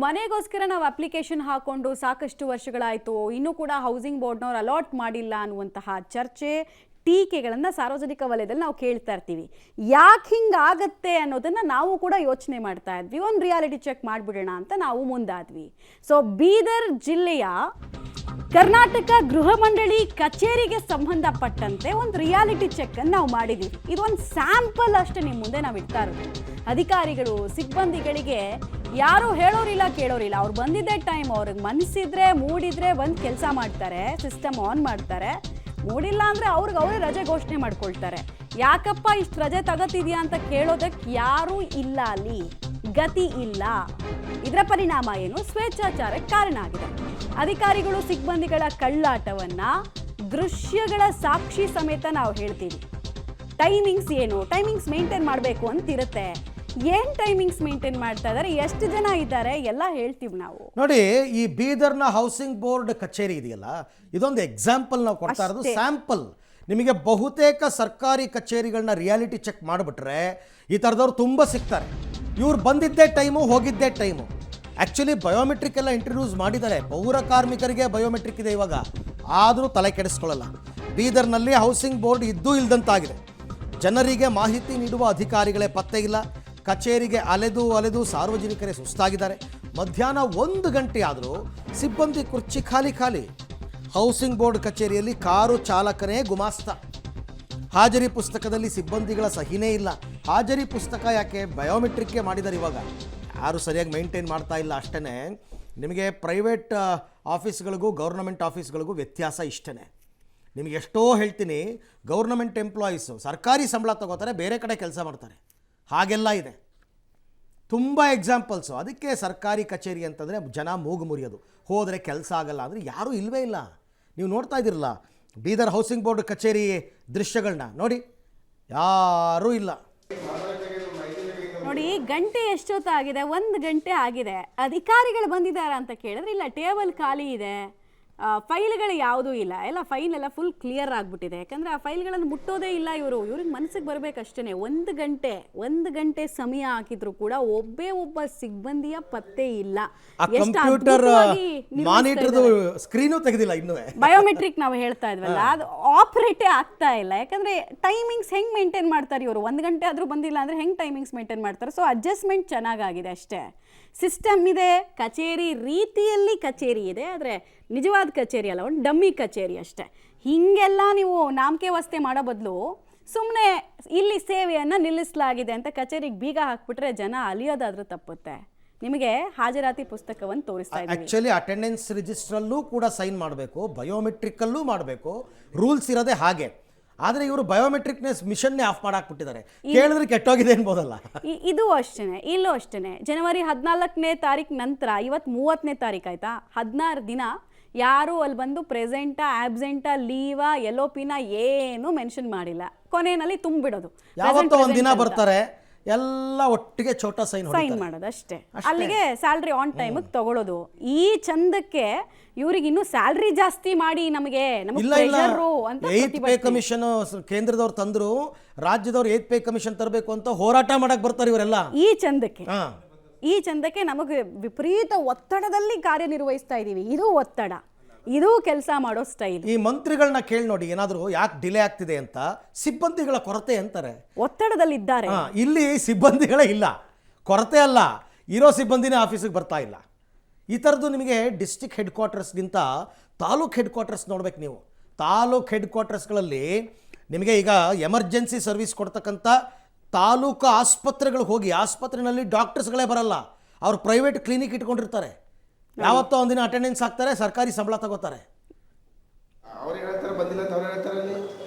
ಮನೆಗೋಸ್ಕರ ನಾವು ಅಪ್ಲಿಕೇಶನ್ ಹಾಕೊಂಡು ಸಾಕಷ್ಟು ವರ್ಷಗಳಾಯಿತು, ಇನ್ನೂ ಕೂಡ ಹೌಸಿಂಗ್ ಬೋರ್ಡ್ನವ್ರು ಅಲಾಟ್ ಮಾಡಿಲ್ಲ ಅನ್ನುವಂತಹ ಚರ್ಚೆ ಟೀಕೆಗಳನ್ನು ಸಾರ್ವಜನಿಕ ವಲಯದಲ್ಲಿ ನಾವು ಕೇಳ್ತಾ ಇರ್ತೀವಿ. ಯಾಕೆ ಹಿಂಗಾಗತ್ತೆ ಅನ್ನೋದನ್ನು ನಾವು ಕೂಡ ಯೋಚನೆ ಮಾಡ್ತಾ ಇದ್ವಿ. ಒಂದು ರಿಯಾಲಿಟಿ ಚೆಕ್ ಮಾಡಿಬಿಡೋಣ ಅಂತ ನಾವು ಮುಂದಾದ್ವಿ. ಸೊ ಬೀದರ್ ಜಿಲ್ಲೆಯ ಕರ್ನಾಟಕ ಗೃಹ ಮಂಡಳಿ ಕಚೇರಿಗೆ ಸಂಬಂಧಪಟ್ಟಂತೆ ಒಂದು ರಿಯಾಲಿಟಿ ಚೆಕ್ ಅನ್ನು ನಾವು ಮಾಡಿದ್ದೀವಿ. ಇದೊಂದು ಸ್ಯಾಂಪಲ್ ಅಷ್ಟೇ ನಿಮ್ಮ ಮುಂದೆ ನಾವು ಇಡ್ತಾ ಇರೋದು. ಅಧಿಕಾರಿಗಳು ಸಿಬ್ಬಂದಿಗಳಿಗೆ ಯಾರು ಹೇಳೋರಿಲ್ಲ ಕೇಳೋರಿಲ್ಲ. ಅವ್ರು ಬಂದಿದ್ದೇ ಟೈಮ್, ಅವ್ರಿಗೆ ಮನಸ್ಸಿದ್ರೆ ಮೂಡಿದ್ರೆ ಬಂದು ಕೆಲಸ ಮಾಡ್ತಾರೆ, ಸಿಸ್ಟಮ್ ಆನ್ ಮಾಡ್ತಾರೆ. ಮೂಡಿಲ್ಲ ಅಂದರೆ ಅವ್ರಿಗೆ ರಜೆ ಘೋಷಣೆ ಮಾಡ್ಕೊಳ್ತಾರೆ. ಯಾಕಪ್ಪ ಇಷ್ಟು ರಜೆ ತಗೋತಿದ್ಯಾ ಅಂತ ಕೇಳೋದಕ್ಕೆ ಯಾರೂ ಇಲ್ಲ, ಅಲ್ಲಿ ಗತಿ ಇಲ್ಲ. ಇದರ ಪರಿಣಾಮ ಏನು? ಸ್ವೇಚ್ಛಾಚಾರಕ್ಕೆ ಕಾರಣ ಆಗಿದೆ. ಅಧಿಕಾರಿಗಳು ಸಿಬ್ಬಂದಿಗಳ ಕಳ್ಳಾಟವನ್ನ ದೃಶ್ಯಗಳ ಸಾಕ್ಷಿ ಸಮೇತ ನಾವು ಹೇಳ್ತೀವಿ. ಟೈಮಿಂಗ್ಸ್ ಏನು, ಟೈಮಿಂಗ್ಸ್ ಮೇಂಟೈನ್ ಮಾಡಬೇಕು ಅಂತಿರುತ್ತೆ. ಏನ್ ಟೈಮಿಂಗ್ಸ್ ಮೇಂಟೈನ್ ಮಾಡ್ತಾ ಇದ್ದಾರೆ, ಎಷ್ಟು ಜನ ಇದ್ದಾರೆ ಎಲ್ಲ ಹೇಳ್ತೀವಿ ನಾವು. ನೋಡಿ, ಈ ಬೀದರ್ನ ಹೌಸಿಂಗ್ ಬೋರ್ಡ್ ಕಚೇರಿ ಇದೆಯಲ್ಲ, ಇದೊಂದು ಎಕ್ಸಾಂಪಲ್ ನಾವು ಕೊಡ್ತಾ ಇರೋದು, ಸ್ಯಾಂಪಲ್. ನಿಮಗೆ ಬಹುತೇಕ ಸರ್ಕಾರಿ ಕಚೇರಿಗಳನ್ನ ರಿಯಾಲಿಟಿ ಚೆಕ್ ಮಾಡಿಬಿಟ್ರೆ ಈ ಥರದವ್ರು ತುಂಬ ಸಿಗ್ತಾರೆ. ಇವ್ರು ಬಂದಿದ್ದೇ ಟೈಮು, ಹೋಗಿದ್ದೇ ಟೈಮು. ಆ್ಯಕ್ಚುಲಿ ಬಯೋಮೆಟ್ರಿಕ್ ಎಲ್ಲ ಇಂಟ್ರಡ್ಯೂಸ್ ಮಾಡಿದ್ದಾರೆ, ಪೌರ ಕಾರ್ಮಿಕರಿಗೆ ಬಯೋಮೆಟ್ರಿಕ್ ಇದೆ ಇವಾಗ, ಆದರೂ ತಲೆ ಕೆಡಿಸ್ಕೊಳ್ಳಲ್ಲ. ಬೀದರ್ನಲ್ಲಿ ಹೌಸಿಂಗ್ ಬೋರ್ಡ್ ಇದ್ದೂ ಇಲ್ದಂತಾಗಿದೆ. ಜನರಿಗೆ ಮಾಹಿತಿ ನೀಡುವ ಅಧಿಕಾರಿಗಳೇ ಪತ್ತೆ ಇಲ್ಲ. ಕಚೇರಿಗೆ ಅಲೆದು ಅಲೆದು ಸಾರ್ವಜನಿಕರೇ ಸುಸ್ತಾಗಿದ್ದಾರೆ. ಮಧ್ಯಾಹ್ನ 1 ಗಂಟೆ ಆದರೂ ಸಿಬ್ಬಂದಿ ಕುರ್ಚಿ ಖಾಲಿ ಖಾಲಿ. ಹೌಸಿಂಗ್ ಬೋರ್ಡ್ ಕಚೇರಿಯಲ್ಲಿ ಕಾರು ಚಾಲಕನೇ ಗುಮಾಸ್ತ. ಹಾಜರಿ ಪುಸ್ತಕದಲ್ಲಿ ಸಿಬ್ಬಂದಿಗಳ ಸಹಿನೇ ಇಲ್ಲ. ಹಾಜರಿ ಪುಸ್ತಕ ಯಾಕೆ? ಬಯೋಮೆಟ್ರಿಕ್ಗೆ ಮಾಡಿದ್ದಾರೆ ಇವಾಗ. ಯಾರು ಸರಿಯಾಗಿ ಮೇಂಟೈನ್ ಮಾಡ್ತಾ ಇಲ್ಲ ಅಷ್ಟೇ. ನಿಮಗೆ ಪ್ರೈವೇಟ್ ಆಫೀಸ್ಗಳಿಗೂ ಗೌರ್ನಮೆಂಟ್ ಆಫೀಸ್ಗಳಿಗೂ ವ್ಯತ್ಯಾಸ ಇಷ್ಟೇ. ನಿಮಗೆ ಎಷ್ಟೋ ಹೇಳ್ತೀನಿ, ಗೌರ್ನಮೆಂಟ್ ಎಂಪ್ಲಾಯೀಸು ಸರ್ಕಾರಿ ಸಂಬಳ ತಗೋತಾರೆ, ಬೇರೆ ಕಡೆ ಕೆಲಸ ಮಾಡ್ತಾರೆ, ಹಾಗೆಲ್ಲ ಇದೆ, ತುಂಬ ಎಕ್ಸಾಂಪಲ್ಸು. ಅದಕ್ಕೆ ಸರ್ಕಾರಿ ಕಚೇರಿ ಅಂತಂದರೆ ಜನ ಮೂಗು ಮುರಿಯೋದು, ಹೋದರೆ ಕೆಲಸ ಆಗಲ್ಲ ಅಂದರೆ ಯಾರೂ ಇಲ್ಲವೇ ಇಲ್ಲ. ನೀವು ನೋಡ್ತಾ ಇದ್ದೀರಲ್ಲ ಬೀದರ್ ಹೌಸಿಂಗ್ ಬೋರ್ಡ್ ಕಚೇರಿ ದೃಶ್ಯಗಳನ್ನ ನೋಡಿ, ಯಾರೂ ಇಲ್ಲ. ನೋಡಿ, ಗಂಟೆ ಎಷ್ಟೊತ್ತಾಗಿದೆ? 1 ಗಂಟೆ ಆಗಿದೆ. ಅಧಿಕಾರಿಗಳು ಬಂದಿದ್ದಾರೆ ಅಂತ ಕೇಳಿದ್ರೆ ಇಲ್ಲ, ಟೇಬಲ್ ಖಾಲಿ ಇದೆ, ಫೈಲ್ಗಳು ಯಾವುದೂ ಇಲ್ಲ, ಎಲ್ಲ ಫೈಲ್ ಎಲ್ಲ ಫುಲ್ ಕ್ಲಿಯರ್ ಆಗಿಬಿಟ್ಟಿದೆ. ಯಾಕಂದರೆ ಆ ಫೈಲ್ಗಳನ್ನು ಮುಟ್ಟೋದೇ ಇಲ್ಲ ಇವ್ರಿಗೆ ಮನಸ್ಸಿಗೆ ಬರಬೇಕಷ್ಟೇ. 1 ಗಂಟೆ ಸಮಯ ಹಾಕಿದ್ರು ಕೂಡ ಒಬ್ಬ ಸಿಬ್ಬಂದಿಯ ಪತ್ತೆ ಇಲ್ಲ. ಸ್ಕ್ರೀನು ತೆಗೆದಿಲ್ಲ ಇನ್ನೂ. ಬಯೋಮೆಟ್ರಿಕ್ ನಾವು ಹೇಳ್ತಾ ಇದ್ವಲ್ಲ, ಅದು ಆಪರೇಟೇ ಆಗ್ತಾ ಇಲ್ಲ. ಯಾಕಂದರೆ ಟೈಮಿಂಗ್ಸ್ ಹೆಂಗೆ ಮೇಂಟೈನ್ ಮಾಡ್ತಾರೆ ಇವರು? 1 ಗಂಟೆ ಆದರೂ ಬಂದಿಲ್ಲ ಅಂದರೆ ಹೆಂಗೆ ಟೈಮಿಂಗ್ಸ್ ಮೇಂಟೈನ್ ಮಾಡ್ತಾರೆ? ಸೊ ಅಡ್ಜಸ್ಟ್ಮೆಂಟ್ ಚೆನ್ನಾಗಾಗಿದೆ ಅಷ್ಟೇ. ಸಿಸ್ಟಮ್ ಇದೆ, ಕಚೇರಿ ರೀತಿಯಲ್ಲಿ ಕಚೇರಿ ಇದೆ, ಆದರೆ ನಿಜವಾದ ಕಚೇರಿ ಅಲ್ಲ, ಒಂದು ಡಮ್ಮಿ ಕಚೇರಿ ಅಷ್ಟೇ. ಹೀಗೆಲ್ಲ ನೀವು ನಾಮಕೆ ವಾಸ್ತೆ ಮಾಡೋ ಬದಲು ಸುಮ್ಮನೆ ಇಲ್ಲಿ ಸೇವೆಯನ್ನು ನಿಲ್ಲಿಸಲಾಗಿದೆ ಅಂತ ಕಚೇರಿಗೆ ಬೀಗ ಹಾಕ್ಬಿಟ್ರೆ ಜನ ಅಲಿಯೋದಾದ್ರೂ ತಪ್ಪುತ್ತೆ. ನಿಮಗೆ ಹಾಜರಾತಿ ಪುಸ್ತಕವನ್ನು ತೋರಿಸ್ತಾ ಇದ್ದೀವಿ. ಆ್ಯಕ್ಚುಲಿ ಅಟೆಂಡೆನ್ಸ್ ರಿಜಿಸ್ಟ್ರಲ್ಲೂ ಕೂಡ ಸೈನ್ ಮಾಡಬೇಕು, ಬಯೋಮೆಟ್ರಿಕಲ್ಲೂ ಮಾಡಬೇಕು, ರೂಲ್ಸ್ ಇರೋದೇ ಹಾಗೆ. ಆದರೆ ಇವರು ಬಯೋಮೆಟ್ರಿಕ್ನೆಸ್ ಮಿಷನ್ನೇ ಆಫ್ ಮಾಡಾಕ್ಬಿಟ್ಟಿದ್ದಾರೆ. ಕೇಳಿದ್ರೆ ಕೆಟ್ಟೋಗಿದೆ ಅನ್ಬೋದಲ್ಲ. ಇದು ಅಷ್ಟೇ, ಇಲ್ಲೂ ಅಷ್ಟೇ. ಜನವರಿ 14ನೇ ತಾರೀಕು ನಂತರ, ಇವತ್ತು 30ನೇ ತಾರೀಕು ಆಯ್ತಾ, 16 ದಿನ ಯಾರು ಅಲ್ಲಿ ಬಂದು ಪ್ರೆಸೆಂಟಾ, ಆಬ್ಸೆಂಟಾ, ಲೀವಾ, LOPನ ಏನು ಮೆನ್ಷನ್ ಮಾಡಿಲ್ಲ. ಕೊನೆಯಲ್ಲಿ ತುಂಬಿಡೋದು. ಯಾವತ್ತೋ ಒಂದಿನ ಬರ್ತಾರೆ, ಎಲ್ಲ ಒಟ್ಟಿಗೆ ಛೋಟಾ ಸೈನ್ ಮಾಡೋದು ಅಷ್ಟೇ. ಅಲ್ಲಿಗೆ ಸ್ಯಾಲ್ರಿ ಆನ್ ಟೈಮಿಗೆ ತಗೊಳ್ಳೋದು. ಈ ಚಂದಕ್ಕೆ ಇವ್ರಿಗೆ ಇನ್ನೂ ಸ್ಯಾಲ್ರಿ ಜಾಸ್ತಿ ಮಾಡಿ ನಮಗೆ ಪೇ ಕಮಿಷನ್ ಕೇಂದ್ರದವ್ರು ತಂದ್ರು, ರಾಜ್ಯದವ್ರು 8th ಪೇ ಕಮಿಷನ್ ತರಬೇಕು ಅಂತ ಹೋರಾಟ ಮಾಡಕ್ ಬರ್ತಾರೆ ಇವರೆಲ್ಲ. ಈ ಚಂದಕ್ಕೆ ನಮಗೆ ವಿಪರೀತ ಒತ್ತಡದಲ್ಲಿ ಕಾರ್ಯನಿರ್ವಹಿಸ್ತಾ ಇದೀವಿ. ಇದು ಒತ್ತಡ, ಇದು ಕೆಲಸ ಮಾಡೋ ಸ್ಟೈಲ್. ಈ ಮಂತ್ರಿಗಳನ್ನ ಕೇಳಿ ನೋಡಿ, ಏನಾದ್ರು ಯಾಕೆ ಡಿಲೇ ಆಗ್ತಿದೆ ಅಂತ. ಸಿಬ್ಬಂದಿಗಳ ಕೊರತೆ ಅಂತಾರೆ, ಒತ್ತಡದಲ್ಲಿದ್ದಾರೆ. ಇಲ್ಲಿ ಸಿಬ್ಬಂದಿಗಳೇ ಇಲ್ಲ, ಕೊರತೆ ಅಲ್ಲ, ಇರೋ ಸಿಬ್ಬಂದಿನೇ ಆಫೀಸಿಗೆ ಬರ್ತಾ ಇಲ್ಲ. ಈ ಥರದ್ದು ನಿಮಗೆ ಡಿಸ್ಟ್ರಿಕ್ಟ್ ಹೆಡ್ ಕ್ವಾರ್ಟರ್ಸ್ಗಿಂತ ತಾಲೂಕ್ ಹೆಡ್ ಕ್ವಾರ್ಟರ್ಸ್ ನೋಡ್ಬೇಕು ನೀವು. ತಾಲೂಕ್ ಹೆಡ್ ಕ್ವಾರ್ಟರ್ಸ್ಗಳಲ್ಲಿ ನಿಮಗೆ ಈಗ ಎಮರ್ಜೆನ್ಸಿ ಸರ್ವಿಸ್ ಕೊಡ್ತಕ್ಕಂಥ ತಾಲೂಕು ಆಸ್ಪತ್ರೆಗಳಿಗೆ ಹೋಗಿ, ಆಸ್ಪತ್ರೆಯಲ್ಲಿ ಡಾಕ್ಟರ್ಸ್ಗಳೇ ಬರಲ್ಲ, ಅವ್ರು ಪ್ರೈವೇಟ್ ಕ್ಲಿನಿಕ್ ಇಟ್ಕೊಂಡಿರ್ತಾರೆ. ಯಾವತ್ತೋ ಒಂದಿನ ಅಟೆಂಡೆನ್ಸ್ ಹಾಕ್ತಾರೆ, ಸರ್ಕಾರಿ ಸಂಬಳ ತಗೋತಾರೆ.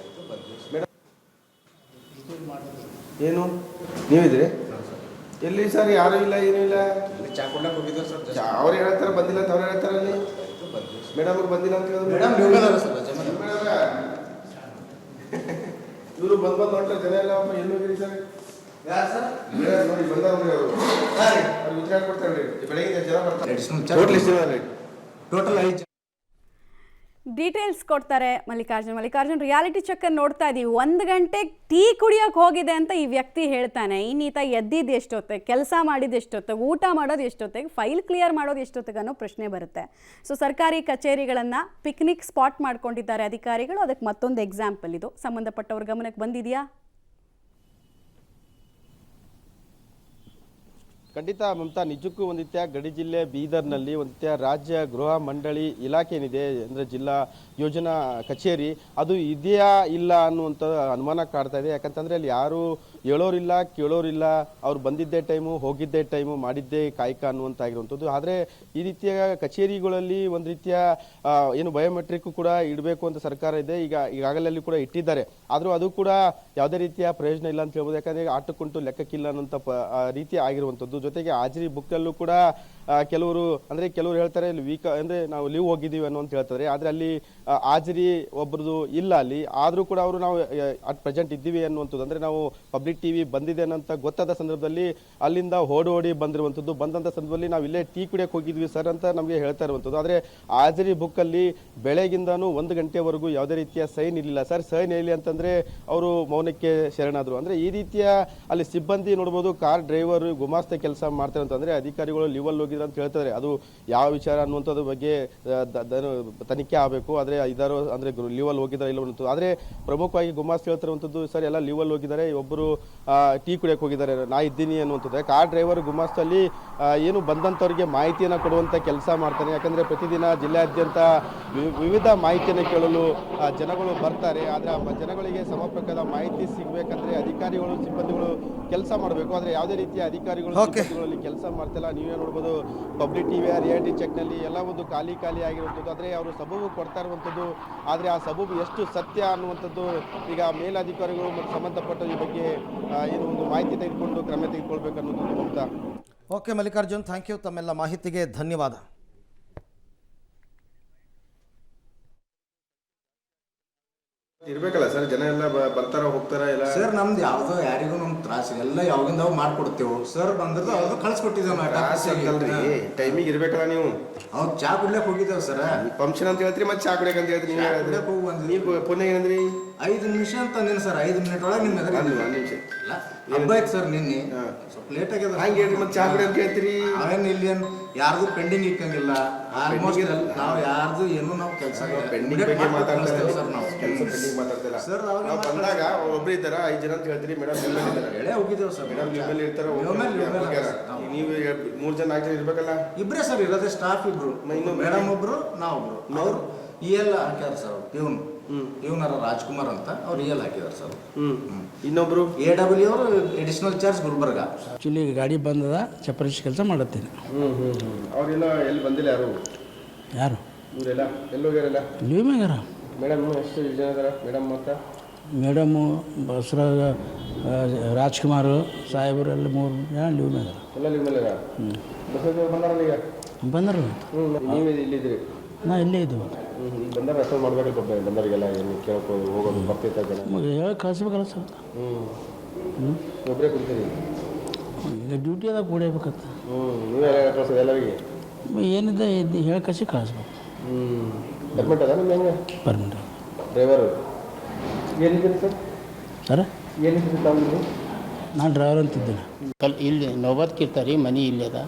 ಏನು ನೀವಿದ್ರಿ ಎಲ್ಲಿ ಸರ್? ಯಾರು ಇಲ್ಲ, ಏನೂ ಇಲ್ಲ. ಅವ್ರು ಹೇಳ್ತಾರೆ ಬಂದಿಲ್ಲ ಅಂತ, ಅವ್ರು ಹೇಳ್ತಾರೆ ಅಲ್ಲಿ ಮೇಡಮ್ ಅವ್ರು ಬಂದಿಲ್ಲ ಅಂತ ಇವರು ಬಂದು ನೋಡ್ತಾರೆ ಜನ ಎಲ್ಲ. ಎಲ್ಲಿ ಹೋಗಿರಿ ಸರ್? ನೋಡಿ ಬಂದವ್ರು ಅವ್ರು ವಿಚಾರ ಕೊಡ್ತಾರೆ, ಬೆಳಗ್ಗೆ ಜನ ಬರ್ತಾರೆ. ಟೋಟಲ್ 5 ಡೀಟೇಲ್ಸ್ ಕೊಡ್ತಾರೆ ಮಲ್ಲಿಕಾರ್ಜುನ್ ರಿಯಾಲಿಟಿ ಚೆಕ್ ನೋಡ್ತಾ ಇದೀವಿ. 1 ಗಂಟೆ ಟೀ ಕುಡಿಯೋಕೆ ಹೋಗಿದೆ ಅಂತ ಈ ವ್ಯಕ್ತಿ ಹೇಳ್ತಾನೆ. ಇನ್ನೀತ ಎದ್ದಿದ್ದು ಎಷ್ಟೊತ್ತಿಗೆ, ಕೆಲಸ ಮಾಡಿದ್ದು ಎಷ್ಟೊತ್ತಿಗೆ, ಊಟ ಮಾಡೋದು ಎಷ್ಟೊತ್ತಿಗೆ, ಫೈಲ್ ಕ್ಲಿಯರ್ ಮಾಡೋದು ಎಷ್ಟೊತ್ತಿಗೆ ಅನ್ನೋ ಪ್ರಶ್ನೆ ಬರುತ್ತೆ. ಸೊ ಸರ್ಕಾರಿ ಕಚೇರಿಗಳನ್ನು ಪಿಕ್ನಿಕ್ ಸ್ಪಾಟ್ ಮಾಡ್ಕೊಂಡಿದ್ದಾರೆ ಅಧಿಕಾರಿಗಳು. ಅದಕ್ಕೆ ಮತ್ತೊಂದು ಎಕ್ಸಾಂಪಲ್ ಇದು. ಸಂಬಂಧಪಟ್ಟವ್ರ ಗಮನಕ್ಕೆ ಬಂದಿದೆಯಾ? ಖಂಡಿತ ಮಮತಾ, ನಿಜಕ್ಕೂ ಒಂದಿತ್ಯ ಗಡಿ ಜಿಲ್ಲೆ ಬೀದರ್ನಲ್ಲಿ ಒಂದಿತ್ಯ ರಾಜ್ಯ ಗೃಹ ಮಂಡಳಿ ಇಲಾಖೆ ಏನಿದೆ ಅಂದರೆ ಜಿಲ್ಲಾ ಯೋಜನಾ ಕಚೇರಿ ಅದು ಇದೆಯಾ ಇಲ್ಲ ಅನ್ನುವಂಥ ಅನುಮಾನ ಕಾಡ್ತಾ ಇದೆ. ಯಾಕಂತಂದರೆ ಅಲ್ಲಿ ಯಾರು ಹೇಳೋರಿಲ್ಲ ಕೇಳೋರಿಲ್ಲ, ಅವ್ರು ಬಂದಿದ್ದೇ ಟೈಮು ಹೋಗಿದ್ದೇ ಟೈಮು ಮಾಡಿದ್ದೇ ಕಾಯಕ ಅನ್ನುವಂತಾಗಿರುವಂಥದ್ದು. ಆದರೆ ಈ ರೀತಿಯ ಕಚೇರಿಗಳಲ್ಲಿ ಒಂದು ರೀತಿಯ ಏನು ಬಯೋಮೆಟ್ರಿಕ್ ಕೂಡ ಇಡಬೇಕು ಅಂತ ಸರ್ಕಾರ ಇದೆ, ಈಗಾಗಲೇ ಅಲ್ಲಿ ಕೂಡ ಇಟ್ಟಿದ್ದಾರೆ. ಆದರೂ ಅದು ಕೂಡ ಯಾವುದೇ ರೀತಿಯ ಪ್ರಯೋಜನ ಇಲ್ಲ ಅಂತ ಹೇಳ್ಬೋದು. ಯಾಕಂದರೆ ಆಟಕ್ಕುಂಟು ಲೆಕ್ಕಕ್ಕಿಲ್ಲ ಅನ್ನೋಂಥ ರೀತಿ ಆಗಿರುವಂಥದ್ದು. ಜೊತೆಗೆ ಹಾಜರಿ ಬುಕ್ಕಲ್ಲೂ ಕೂಡ ಕೆಲವರು ಹೇಳ್ತಾರೆ ವೀಕ್ ಅಂದರೆ ನಾವು ಲೀವ್ ಹೋಗಿದ್ದೀವಿ ಅನ್ನೋ ಅಂತ ಹೇಳ್ತಾರೆ. ಆದರೆ ಅಲ್ಲಿ ಹಾಜರಿ ಒಬ್ಬರದು ಇಲ್ಲ ಅಲ್ಲಿ. ಆದರೂ ಕೂಡ ಅವರು ನಾವು ಅಟ್ ಪ್ರೆಸೆಂಟ್ ಇದ್ದೀವಿ ಅನ್ನುವಂಥದ್ದು, ಅಂದರೆ ನಾವು ಪಬ್ಲಿಕ್ ಟಿವಿ ಬಂದಿದೆ ಅನ್ನೋಂಥ ಗೊತ್ತಾದ ಸಂದರ್ಭದಲ್ಲಿ ಅಲ್ಲಿಂದ ಓಡಿ ಬಂದಿರುವಂಥದ್ದು. ಬಂದಂಥ ಸಂದರ್ಭದಲ್ಲಿ ನಾವು ಇಲ್ಲೇ ಟೀ ಕುಡಿಯೋಕೆ ಹೋಗಿದ್ವಿ ಸರ್ ಅಂತ ನಮಗೆ ಹೇಳ್ತಾ ಇರುವಂಥದ್ದು. ಆದರೆ ಹಾಜರಿ ಬುಕ್ಕಲ್ಲಿ ಬೆಳಗಿಂದನೂ 1 ಗಂಟೆವರೆಗೂ ಯಾವುದೇ ರೀತಿಯ ಸೈನ್ ಇರಲಿಲ್ಲ. ಸರ್ ಸೈನ್ ಇರಲಿ ಅಂತಂದರೆ ಅವರು ಮೌನಕ್ಕೆ ಶರಣಾದರು. ಅಂದರೆ ಈ ರೀತಿಯ ಅಲ್ಲಿ ಸಿಬ್ಬಂದಿ ನೋಡ್ಬೋದು, ಕಾರ್ ಡ್ರೈವರ್ ಗುಮಾಸ್ತೆ ಕೆಲಸ ಮಾಡ್ತಾರೆ ಅಂತಂದರೆ ಅಧಿಕಾರಿಗಳು ಲೀವಲ್ಲಿ ಹೋಗಿದ್ರು ಅಂತ ಹೇಳ್ತಾರೆ. ಅದು ಯಾವ ವಿಚಾರ ಅನ್ನುವಂಥದ್ದು ಬಗ್ಗೆ ತನಿಖೆ ಆಗಬೇಕು. ಆದರೆ ಇದಾರೋ ಅಂದರೆ ಲೀವಲ್ಲಿ ಹೋಗಿದ್ದಾರೆ ಇಲ್ಲ ಅನ್ನೋದು. ಆದರೆ ಪ್ರಮುಖವಾಗಿ ಗುಮಾಸ್ತೆ ಹೇಳ್ತಿರುವಂಥದ್ದು ಸರ್ ಎಲ್ಲ ಲೀವಲ್ಲಿ ಹೋಗಿದ್ದಾರೆ, ಒಬ್ಬರು ಟೀ ಕುಡಿಯೋಕೆ ಹೋಗಿದ್ದಾರೆ, ನಾ ಇದ್ದೀನಿ ಅನ್ನುವಂಥದ್ದು. ಕಾರ್ ಡ್ರೈವರ್ ಗುಮಾಸ್ತಲ್ಲಿ ಏನು ಬಂದಂಥವ್ರಿಗೆ ಮಾಹಿತಿಯನ್ನು ಕೊಡುವಂಥ ಕೆಲಸ ಮಾಡ್ತಾನೆ. ಯಾಕಂದರೆ ಪ್ರತಿದಿನ ಜಿಲ್ಲೆಯಾದ್ಯಂತ ವಿವಿಧ ಮಾಹಿತಿಯನ್ನು ಕೇಳಲು ಜನಗಳು ಬರ್ತಾರೆ. ಆದರೆ ಆ ಜನಗಳಿಗೆ ಸಮರ್ಪಕದ ಮಾಹಿತಿ ಸಿಗಬೇಕಂದ್ರೆ ಅಧಿಕಾರಿಗಳು ಸಿಬ್ಬಂದಿಗಳು ಕೆಲಸ ಮಾಡಬೇಕು. ಆದರೆ ಯಾವುದೇ ರೀತಿಯ ಅಧಿಕಾರಿಗಳು ಸಿಬ್ಬಂದಿಗಳಲ್ಲಿ ಕೆಲಸ ಮಾಡ್ತಿಲ್ಲ. ನೀವೇ ನೋಡ್ಬೋದು ಪಬ್ಲಿಕ್ ಟಿವಿ ರಿಯಾಲಿಟಿ ಚೆಕ್ನಲ್ಲಿ ಎಲ್ಲ ಒಂದು ಖಾಲಿ ಆಗಿರುವಂಥದ್ದು. ಆದರೆ ಅವರು ಸಬೂಬು ಕೊಡ್ತಾ ಇರುವಂಥದ್ದು. ಆದರೆ ಆ ಸಬೂಬು ಎಷ್ಟು ಸತ್ಯ ಅನ್ನುವಂಥದ್ದು ಈಗ ಮೇಲಧಿಕಾರಿಗಳು ಮತ್ತು ಸಂಬಂಧಪಟ್ಟ ಈ ಬಗ್ಗೆ ಏನು ಒಂದು ಮಾಹಿತಿ ತೆಗೆದುಕೊಂಡು ಕ್ರಮ ತೆಗೆದುಕೊಳ್ಬೇಕು ಅನ್ನೋದು ಅಂತ. Okay Mallikarjun, thank you. ತಮ್ಮೆಲ್ಲ ಮಾಹಿತಿಗೆ ಧನ್ಯವಾದ. ಇರ್ಬೇಕಲ್ಲ ಸರ್, ಜನ ಎಲ್ಲ ಬರ್ತಾರ ಹೋಗ್ತಾರ ಇಲ್ಲ ಸರ್. ನಮ್ದು ಯಾವ್ದೋ ಯಾರಿಗೂ ನಮ್ಗೆ ತ್ರಾಸ ಎಲ್ಲ ಯಾವಾಗಿಂದ ಮಾಡ್ಕೊಡ್ತೇವೆ ಸರ್. ಬಂದ್ರೆ ಅದು ಕಳ್ಸಿಕೊಟ್ಟಿದ್ದೇವೆ. ಟೈಮಿಗೆ ಇರ್ಬೇಕಲ್ಲ ನೀವು. ಅವ್ರು ಚಾ ಕುಡ್ಲಕ್ಕೆ ಹೋಗಿದ್ದೇವೆ ಸರ್. ಫಂಕ್ಷನ್ ಅಂತ ಹೇಳ್ತೀರಿ, ಮತ್ತೆ ಚಾ ಕುಡಿಯಕ್ಕೆ ಅಂತ ಹೇಳ್ತೀರಿ. ನೀವು ಪುಣ್ಯ ಏನಂದ್ರಿ 5 ನಿಮಿಷ ಅಂತ ಅಂದಿನ ಸರ್. 5 ಮಿನಿಟ್ ಒಳಗೆ ನಿಮ್ಮ ಎದುರು 1 ನಿಮಿಷ ಹಬ್ಬ ಐತೆ ಸರ್. ನಿನ್ನೆ ಸ್ವಲ್ಪ ಲೇಟ್ ಆಗ್ಯದ. ಹಂಗೆ ಹೇಳ್ರಿ, ಮತ್ತೆ ಚಾ ಕುಡಿ ಅಂತ ಹೇಳ್ತೀರಿ. ಅವೇನು ಇಲ್ಲಿ ಯಾರ್ದು ಪೆಂಡಿಂಗ್ ಇಕ್ಕಂಗಿಲ್ಲ. ಆಲ್ಮೋಸ್ಟ್ ನಾವು ಯಾರ್ದು ಏನು ನಾವು ಕೆಲಸ ಪೆಂಡಿಂಗ್ ಬಗ್ಗೆ ಮಾತಾಡ್ತಾರೆ ಸರ್. ನಾವು ಕೆಲಸ ಪೆಂಡಿಂಗ್ ಮಾತಾಡ್ತಿಲ್ಲ ಸರ್. ನಾವು ಬಂದಾಗ ಒಬ್ರು ಇದ್ದಾರ 5 ಜನ ಅಂತ ಹೇಳ್ತೀರಿ. ಮೇಡಮ್ ಹೇಳೇ ಹೋಗಿದ್ದೇವೆ ಸರ್. ಮೇಡಮ್ ನಿಮ್ಮಲ್ಲಿ ಇರ್ತಾರೆ, ನೀವು 3 ಜನ 4 ಜನ ಇರ್ಬೇಕಲ್ಲ. ಇಬ್ಬರೇ ಸರ್ ಇರೋದೇ, ಸ್ಟಾಫ್ ಇಬ್ರು. ಮೇಡಮ್ ಒಬ್ರು, ನಾವೊಬ್ರು. ಅವ್ರು EL ಹಾಕ್ಯಾರ ಸರ್. ಇವನರ ರಾಜ್ಕುಮಾರ್ ಅಂತ ಅವ್ರು EL ಹಾಕಿದಾರೆ ಸರ್. ಇನ್ನೊಬ್ರು AW ಅವರು ಎಡಿಷನಲ್ ಚಾರ್ಜ್ ಗುಲ್ಬರ್ಗ. ಆ್ಯಕ್ಚುಲಿ ಗಾಡಿ ಬಂದದ, ಚಪರಿಸಿ ಕೆಲಸ ಮಾಡುತ್ತೇನೆ. ಅವರೆಲ್ಲ ಎಲ್ಲಿ ಬಂದಿಲ್ಲ ಯಾರು? ಯಾರು ಇವರೆಲ್ಲ ಎಲ್ಲಿ ಹೋಗ್ಯಾರಲ್ಲ? ಲೀವ್ ಮ್ಯಾಗಾರ. ಮೇಡಮ್ ಎಷ್ಟು ಜನ ಇದಾರ? ಮೇಡಮ್ ಮತ್ತು ಮೇಡಮು ಬಸವರಾಜ, ರಾಜ್ಕುಮಾರ್ ಸಾಹೇಬರು ಎಲ್ಲ 3 ಜನ ಲೀವ್ ಮ್ಯಾಗಾರ. ಎಲ್ಲ ಲೀವ್ ಮೇಲೆ ಬಸವರಾಜ್ ಬಂದಾರಲ್ಲ ಈಗ? ಬಂದರು. ನೀವು ಇಲ್ಲಿದ್ರಿ? ನಾ ಇಲ್ಲೇ ಇದ್ದೀವಿ. ಈಗ ಬಂದಾಗ ರೆಸ್ಪಾನ್ಸ್ ಮಾಡಬೇಕಲ್ಲ ಬಂದವರಿಗೆಲ್ಲ, ಏನು ಕೇಳ್ಕೊಂಡು ಹೋಗೋದು ಬರ್ತೈತೆ ಜನ ಹೇಳಿ ಕಳಿಸ್ಬೇಕಲ್ಲ ಸರ್. ಒಬ್ಬರೇ ಕುಡ್ತೀರಿ? ಈಗ ಡ್ಯೂಟಿ ಅದಾಗ ಕೂಡಬೇಕತ್ತ. ನೀವೇ ಕಳಿಸೋದು ಎಲ್ಲರಿಗೆ? ಏನಿದೆ ಹೇಳಿ ಕಳಿಸಿ ಕಳಿಸ್ಬೇಕು. ಪರ್ಮಿಟ್ ಅದ ನಿಮ್ಗೆ? ಹೆಂಗೆ ಪರ್ಮಿಟ್ ಡ್ರೈವರು ಏನಿದ್ದೀರಿ ಸರ್? ಸರ್ ಏನಿದ್ದೀರಿ ತಾವು? ನಾನು ಡ್ರೈವರ್ ಅಂತಿದ್ದೇನೆ. ಇಲ್ಲಿ ನೌಬಾದ್ಕಿರ್ತಾರೆ, ಮನೆ ಇಲ್ಲೇ ಅದ.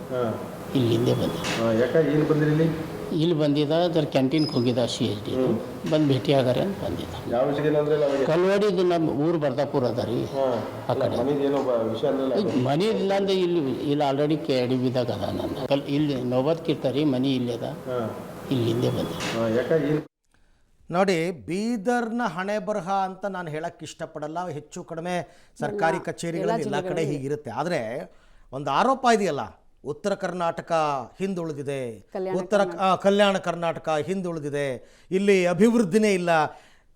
ಇಲ್ಲಿಂದೇ ಬಂದೆ. ಯಾಕೆ ಏನು ಬಂದಿರಿ ಇಲ್ಲಿ? ಇಲ್ಲಿ ಬಂದಿದ್ದ ಅದರ ಕ್ಯಾಂಟೀನ್ಗೆ ಹೋಗಿದ್ದ CSD ಬಂದು ಭೇಟಿ ಆಗಾರೆ ಅಂತ ಬಂದಿದ್ದ. ಯಾವ ವಿಷಯ ಅಂದ್ರೆ ಕಲ್ವಾಡಿದು ನಮ್ಮ ಊರು ಬರ್ದಾಪುರ ಅದ ರೀ. ಆ ಕಡೆ ಏನೋ ವಿಷಯ ಅಂದ್ರೆ ಮನೆ ಇಲ್ಲ ಅಂದ್ರೆ ಇಲ್ಲಿ ಆಲ್ರೆಡಿ KDBದಾಗ ಅದ. ನನ್ನ ಇಲ್ಲಿ ನೌಬಾದ್ಕಿರ್ತಾರೆ, ಮನೆ ಇಲ್ಲೇ ಅದ. ಇಲ್ಲಿಂದೇ ಬಂದೆ. ಯಾಕೆ ಏನು ನೋಡಿ, ಬೀದರ್ನ ಹಣೆ ಬರಹ ಅಂತ ನಾನು ಹೇಳಕ್ಕೆ ಇಷ್ಟಪಡಲ್ಲ. ಹೆಚ್ಚು ಕಡಿಮೆ ಸರ್ಕಾರಿ ಕಚೇರಿಗಳಲ್ಲಿ ಎಲ್ಲ ಕಡೆ ಹೀಗಿರುತ್ತೆ. ಆದರೆ ಒಂದು ಆರೋಪ ಇದೆಯಲ್ಲ, ಉತ್ತರ ಕರ್ನಾಟಕ ಹಿಂದುಳಿದಿದೆ, ಕಲ್ಯಾಣ ಕರ್ನಾಟಕ ಹಿಂದುಳಿದಿದೆ, ಇಲ್ಲಿ ಅಭಿವೃದ್ಧಿನೇ ಇಲ್ಲ.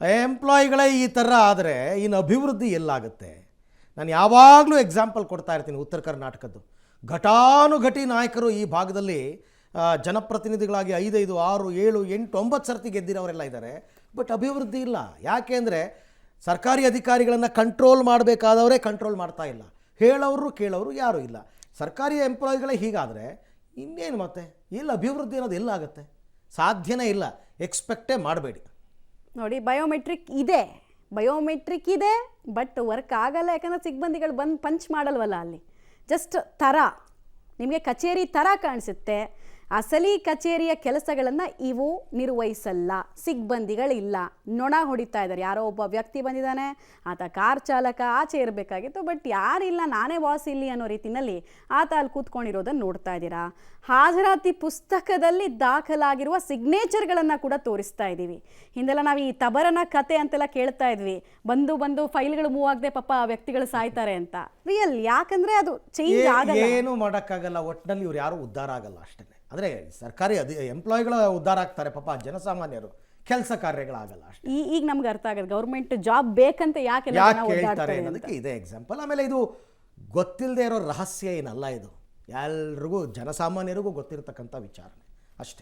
ಎಂಪ್ಲಾಯಿಗಳೇ ಈ ಥರ ಆದರೆ ಇನ್ನು ಅಭಿವೃದ್ಧಿ ಎಲ್ಲಾಗುತ್ತೆ? ನಾನು ಯಾವಾಗಲೂ ಎಕ್ಸಾಂಪಲ್ ಕೊಡ್ತಾ ಇರ್ತೀನಿ ಉತ್ತರ ಕರ್ನಾಟಕದ್ದು. ಘಟಾನುಘಟಿ ನಾಯಕರು ಈ ಭಾಗದಲ್ಲಿ ಜನಪ್ರತಿನಿಧಿಗಳಾಗಿ 5, 6, 7, 8, 9 ಸರ್ತಿ ಗೆದ್ದಿರೋರೆಲ್ಲ ಇದ್ದಾರೆ. ಬಟ್ ಅಭಿವೃದ್ಧಿ ಇಲ್ಲ. ಯಾಕೆ ಅಂದರೆ ಸರ್ಕಾರಿ ಅಧಿಕಾರಿಗಳನ್ನು ಕಂಟ್ರೋಲ್ ಮಾಡಬೇಕಾದವರೇ ಕಂಟ್ರೋಲ್ ಮಾಡ್ತಾ ಇಲ್ಲ. ಹೇಳೋರು ಕೇಳೋರು ಯಾರೂ ಇಲ್ಲ. ಸರ್ಕಾರಿ ಎಂಪ್ಲಾಯಿಗಳೇ ಹೀಗಾದರೆ ಇನ್ನೇನು ಮತ್ತೆ? ಎಲ್ಲಿ ಅಭಿವೃದ್ಧಿ ಅನ್ನೋದು ಎಲ್ಲಾಗುತ್ತೆ? ಸಾಧ್ಯನೇ ಇಲ್ಲ. ಎಕ್ಸ್ಪೆಕ್ಟೇ ಮಾಡಬೇಡಿ. ನೋಡಿ, ಬಯೋಮೆಟ್ರಿಕ್ ಇದೆ, ಬಟ್ ವರ್ಕ್ ಆಗಲ್ಲ. ಯಾಕಂದರೆ ಸಿಬ್ಬಂದಿಗಳು ಬಂದು ಪಂಚ್ ಮಾಡಲ್ವಲ್ಲ ಅಲ್ಲಿ. ಜಸ್ಟ್ ಥರ ನಿಮಗೆ ಕಚೇರಿ ಥರ ಕಾಣಿಸುತ್ತೆ. ಅಸಲಿ ಕಚೇರಿಯ ಕೆಲಸಗಳನ್ನು ಇವು ನಿರ್ವಹಿಸಲ್ಲ, ಸಿಬ್ಬಂದಿಗಳಿಲ್ಲ. ನೊಣ ಹೊಡಿತಾ ಇದ್ದಾರೆ. ಯಾರೋ ಒಬ್ಬ ವ್ಯಕ್ತಿ ಬಂದಿದ್ದಾನೆ, ಆತ ಕಾರ್ ಚಾಲಕ, ಆಚೆ ಇರಬೇಕಾಗಿತ್ತು, ಬಟ್ ಯಾರಿಲ್ಲ, ನಾನೇ ಬಾಸ್ ಇಲ್ಲಿ ಅನ್ನೋ ರೀತಿಯಲ್ಲಿ ಆತ ಅಲ್ಲಿ ಕೂತ್ಕೊಂಡಿರೋದನ್ನು ನೋಡ್ತಾ ಇದ್ದೀರಾ. ಹಾಜರಾತಿ ಪುಸ್ತಕದಲ್ಲಿ ದಾಖಲಾಗಿರುವ ಸಿಗ್ನೇಚರ್ಗಳನ್ನು ಕೂಡ ತೋರಿಸ್ತಾ ಇದ್ದೀವಿ. ಹಿಂದೆಲ್ಲ ನಾವು ಈ ತಬರನ ಕತೆ ಅಂತೆಲ್ಲ ಕೇಳ್ತಾ ಇದ್ವಿ, ಬಂದು ಫೈಲ್ಗಳು ಮೂವ್ ಆಗದೆ ಪಾಪ ವ್ಯಕ್ತಿಗಳು ಸಾಯ್ತಾರೆ ಅಂತ. ರಿಯಲ್, ಯಾಕಂದರೆ ಅದು ಚೇಂಜ್ ಆಗಲ್ಲ, ಏನು ಮಾಡೋಕ್ಕಾಗಲ್ಲ. ಒಟ್ಟಿನಲ್ಲಿ ಇವ್ರು ಯಾರು ಉದ್ಧಾರ ಆಗಲ್ಲ ಅಷ್ಟೇ. ಅಂದರೆ ಸರ್ಕಾರಿ ಎಂಪ್ಲಾಯಿಗಳ ಉದ್ಧಾರ ಆಗ್ತಾರೆ, ಪಾಪ ಜನಸಾಮಾನ್ಯರು ಕೆಲಸ ಕಾರ್ಯಗಳಾಗಲ್ಲ ಅಷ್ಟೇ. ಈಗ ನಮ್ಗೆ ಅರ್ಥ ಆಗುತ್ತೆ ಗೌರ್ಮೆಂಟ್ ಜಾಬ್ ಬೇಕಂತ ಯಾಕೆ ಹೇಳ್ತಾರೆ ಅನ್ನೋದಕ್ಕೆ ಇದೇ ಎಕ್ಸಾಂಪಲ್. ಆಮೇಲೆ ಇದು ಗೊತ್ತಿಲ್ಲದೆ ಇರೋ ರಹಸ್ಯ ಏನಲ್ಲ, ಇದು ಎಲ್ರಿಗೂ ಜನಸಾಮಾನ್ಯರಿಗೂ ಗೊತ್ತಿರತಕ್ಕಂಥ ವಿಚಾರಣೆ ಅಷ್ಟೇ.